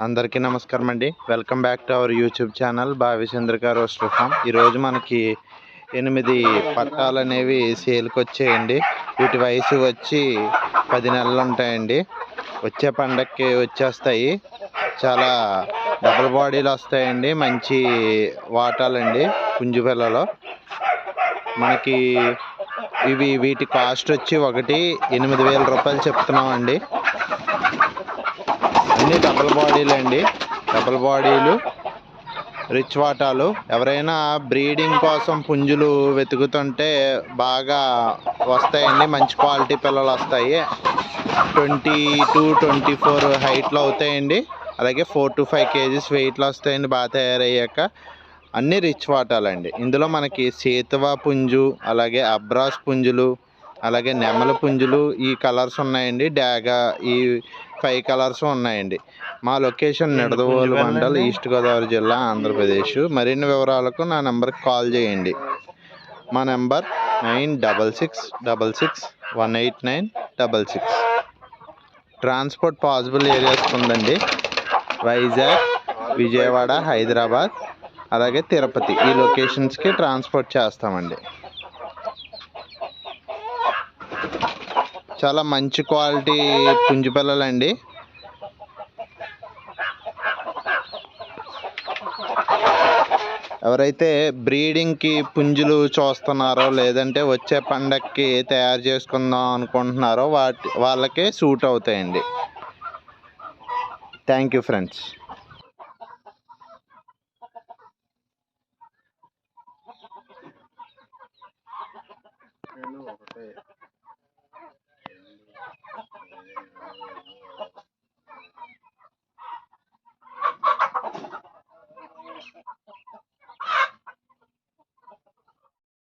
అందరికీ నమస్కారం అండి. Welcome back to our YouTube channel Bhavichandrika rooster farm. ఈరోజు మనకి 8 పట్టాలు అనేవి సేల్కి వచ్చాయండి. వీటి వయసు వచ్చి 10 నెలలు ఉంటాయండి. వచ్చే పండక్కి వచ్చేస్తాయి. చాలా డబుల్ బాడీలు వస్తాయండి. మంచి వాటాలండి పుంజు పిల్లలు. మనకి వీటి కాస్ట్ వచ్చి ఒకటి 8,000 రూపాయలు చెప్తున్నామండి. అన్నీ డబుల్ బాడీలు అండి. డబుల్ బాడీలు, రిచ్ వాటాలు. ఎవరైనా బ్రీడింగ్ కోసం పుంజులు వెతుకుతుంటే బాగా వస్తాయండి. మంచి క్వాలిటీ పిల్లలు వస్తాయి. 22-24 హైట్లో అవుతాయండి. అలాగే 4 to 5 kgs వెయిట్లో వస్తాయండి బాగా తయారయ్యాక. అన్నీ రిచ్ వాటాలండి. ఇందులో మనకి సేతువా పుంజు, అలాగే అబ్రాస్ పుంజులు, అలాగే నెమల పుంజులు ఈ కలర్స్ ఉన్నాయండి. డాగా ఈ 5 కలర్స్ ఉన్నాయండి. మా లొకేషన్ నిడదవోలు మండల్, ఈస్ట్ గోదావరి జిల్లా, ఆంధ్రప్రదేశ్. మరిన్ని వివరాలకు నా నెంబర్కి కాల్ చేయండి. మా నెంబర్ 9666189666. ట్రాన్స్పోర్ట్ పాసిబుల్ ఏరియాస్ ఉందండి. వైజాగ్, విజయవాడ, హైదరాబాద్, అలాగే తిరుపతి ఈ లొకేషన్స్కి ట్రాన్స్పోర్ట్ చేస్తామండి. చాలా మంచి క్వాలిటీ పుంజు పిల్లలండి. ఎవరైతే బ్రీడింగ్కి పుంజులు చూస్తున్నారో, లేదంటే వచ్చే పండక్కి తయారు చేసుకుందాం అనుకుంటున్నారో వాళ్ళకే సూట్ అవుతాయండి. Thank you friends.